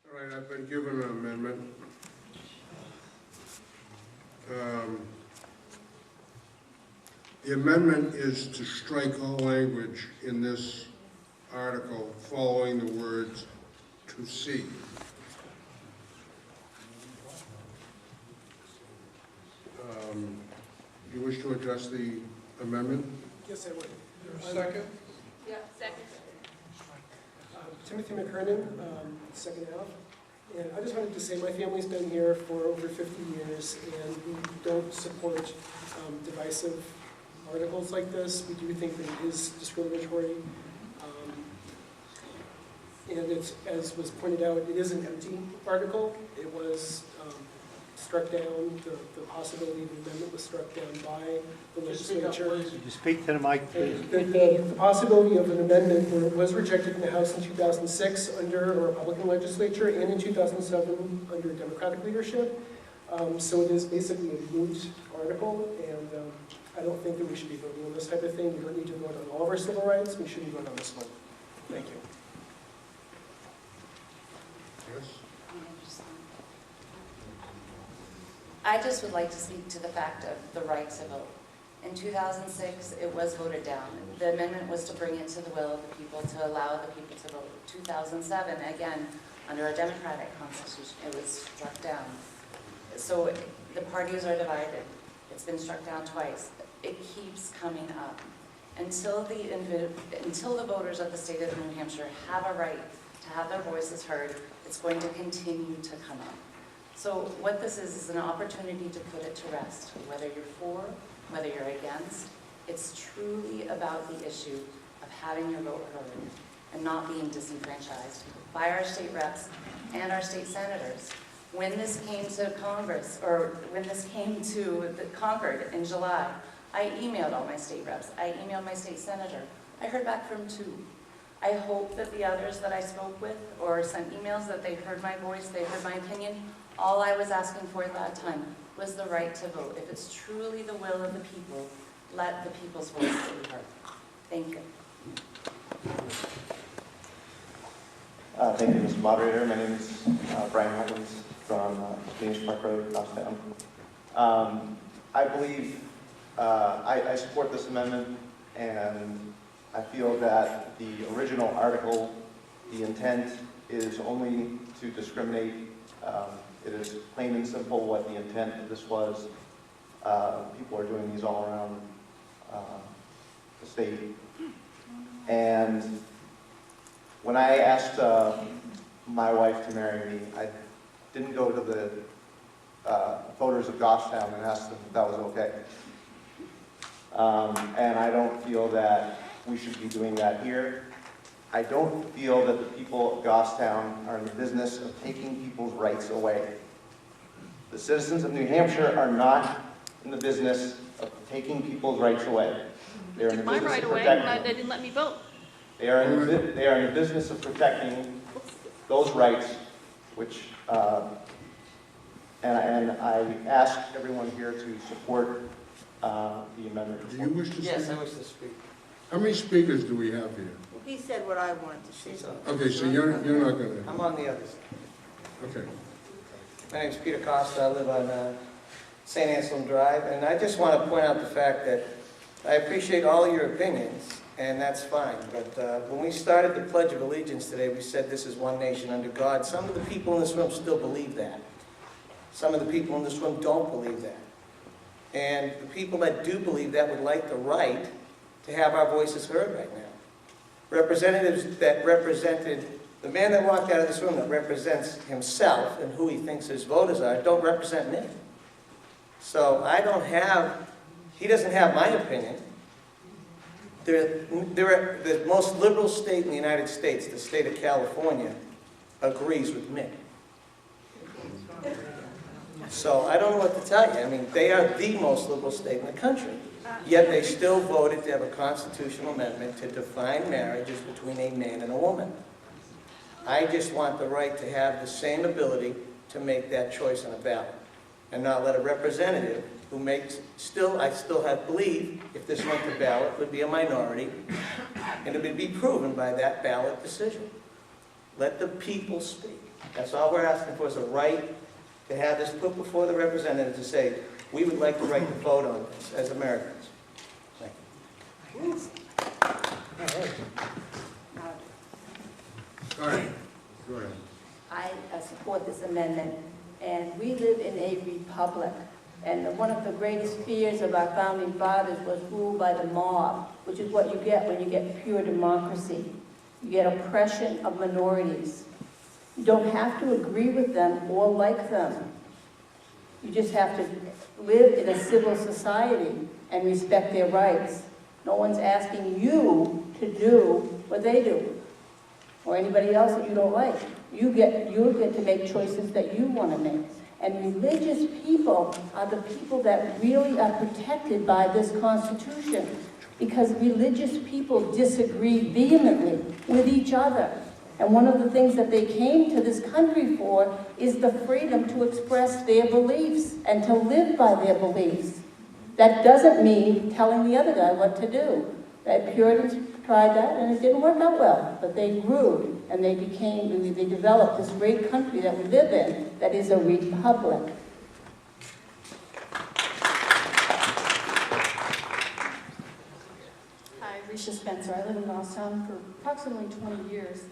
All right, I've been given an amendment. The amendment is to strike all language in this article following the words "to see." Do you wish to address the amendment? Yes, I would. Second? Yeah, second. Timothy McKernan, second half. And I just wanted to say my family's been here for over 50 years, and we don't support divisive articles like this. We do think that it is discriminatory. And it's, as was pointed out, it is an empty article. It was struck down, the possibility of an amendment was struck down by the legislature. Could you speak to the mic, please? The possibility of an amendment was rejected in the House in 2006 under a Republican legislature and in 2007 under Democratic leadership. So it is basically a moot article, and I don't think that we should be voting on this type of thing. We don't need to vote on all of our civil rights. We shouldn't vote on this one. Thank you. Yes? I just would like to speak to the fact of the right to vote. In 2006, it was voted down. The amendment was to bring it to the will of the people, to allow the people to vote. 2007, again, under a Democratic Constitution, it was struck down. So the parties are divided. It's been struck down twice. It keeps coming up. Until the voters of the state of New Hampshire have a right to have their voices heard, it's going to continue to come up. So what this is an opportunity to put it to rest, whether you're for, whether you're against. It's truly about the issue of having your vote heard and not being disenfranchised by our state reps and our state senators. When this came to Congress, or when this came to Concord in July, I emailed all my state reps. I emailed my state senator. I heard back from 2. I hope that the others that I spoke with or sent emails that they heard my voice, they heard my opinion. All I was asking for at that time was the right to vote. If it's truly the will of the people, let the people's voice be heard. Thank you. Thank you, Mr. Moderator. My name is Brian Huggins from Phoenix Park Road, Goffstown. I believe I support this amendment, and I feel that the original article, the intent is only to discriminate. It is plain and simple what the intent of this was. People are doing these all around the state. And when I asked my wife to marry me, I didn't go to the voters of Goffstown and ask them if that was okay. And I don't feel that we should be doing that here. I don't feel that the people of Goffstown are in the business of taking people's rights away. The citizens of New Hampshire are not in the business of taking people's rights away. They're in the My business right of away, protecting they didn't let me vote. They are in the business of protecting those rights, which, and I ask everyone here to support the amendment. Do you wish to speak? Yes, I wish to speak. How many speakers do we have here? He said what I wanted to say. Okay, so you're not going I'm to... on the other side. Okay. My name is Peter Costa. I live on St. Anselm Drive, and I just want to point out the fact that I appreciate all your opinions, and that's fine. But when we started the Pledge of Allegiance today, we said this is one nation under God. Some of the people in this room still believe that. Some of the people in this room don't believe that. And the people that do believe that would like the right to have our voices heard right now. Representatives that represented, the man that walked out of this room that represents himself and who he thinks his voters are, don't represent me. So I don't have, he doesn't have my opinion. The most liberal state in the United States, the state of California, agrees with me. So I don't know what to tell you. I mean, they are the most liberal state in the country. Yet they still voted to have a constitutional amendment to define marriages between a man and a woman. I just want the right to have the same ability to make that choice on a ballot, and not let a representative who makes, I still believe, if this went to ballot, would be a minority, and it would be proven by that ballot decision. Let the people speak. That's all we're asking for, is a right to have this put before the representative to say, we would like the right to vote on this as Americans. Thank you. All right, go ahead. I support this amendment, and we live in a republic. And one of the greatest fears of our founding fathers was rule by the mob, which is what you get when you get pure democracy. You get oppression of minorities. You don't have to agree with them or like them. You just have to live in a civil society and respect their rights. No one's asking you to do what they do, or anybody else that you don't like. You get to make choices that you want to make. And religious people are the people that really are protected by this Constitution, because religious people disagree vehemently with each other. And one of the things that they came to this country for is the freedom to express their beliefs and to live by their beliefs. That doesn't mean telling the other guy what to do. The Puritans tried that and it didn't work out well, but they grew and they developed this great country that we live in that is a republic. Hi, Risha Spencer. I live in Goffstown for approximately 20 years.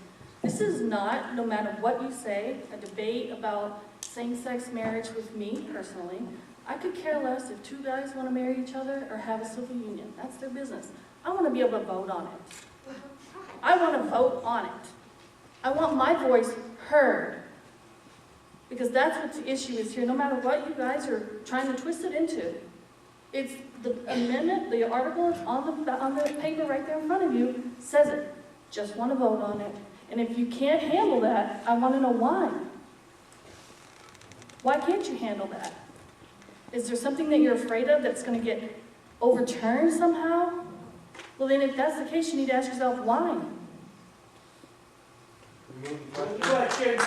This is not, no matter what you say, a debate about same-sex marriage with me personally. I could care less if two guys want to marry each other or have a civil union. That's their business. I want to be able to vote on it. I want to vote on it. I want my voice heard. Because that's what the issue is here, no matter what you guys are trying to twist it into. It's the amendment, the article is on the paper right there in front of you, says it. Just want to vote on it. And if you can't handle that, I want to know why. Why can't you handle that? Is there something that you're afraid of that's going to get overturned somehow? Well, then if that's the case, you need to ask yourself why. Okay, go ahead.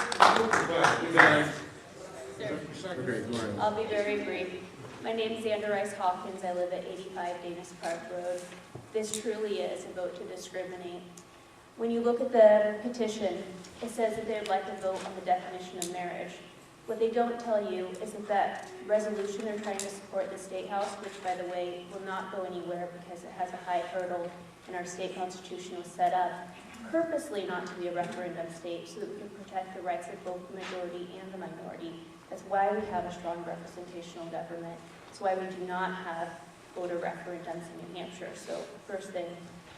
I'll be very brief. My name is Xander Rice Hawkins. I live at 85 Davis Park Road. This truly is a vote to discriminate. When you look at the petition, it says that they'd like to vote on the definition of marriage. What they don't tell you is that that resolution they're trying to support the State House, which by the way will not go anywhere because it has a high hurdle and our state constitution was set up purposely not to be a referendum state so that we can protect the rights of both the majority and the minority. That's why we have a strong representational government. That's why we do not have voter referendums in New Hampshire. So first thing,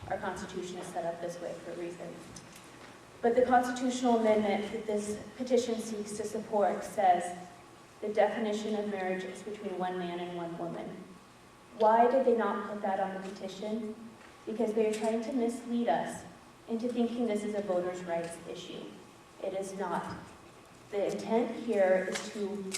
our Constitution is set up this way for a reason. But the constitutional amendment that this petition seeks to support says the definition of marriage is between one man and one woman. Why did they not put that on the petition? Because they are trying to mislead us into thinking this is a voters' rights issue. It is not. The intent here is to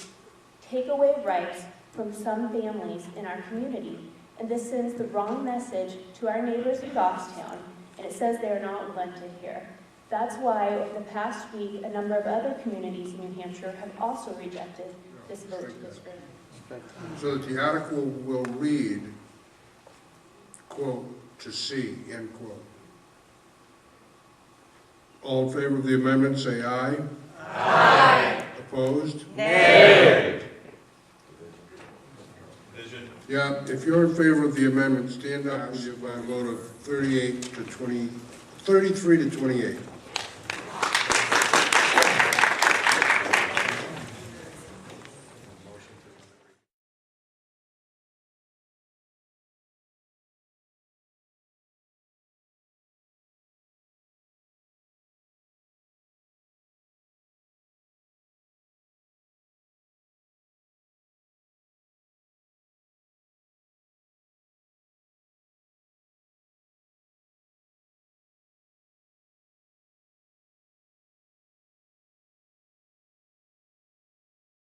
take away rights from some families in our community. And this sends the wrong message to our neighbors in Goffstown, and it says they are not wanted here. That's why over the past week, a number of other communities in New Hampshire have also rejected this vote to discriminate. So that the article will read, quote, to see, end quote. All in favor of the amendment, say aye. Aye. Opposed? Nay. Yeah, if you're in favor of the amendment, stand up with your vote of 33 to 28.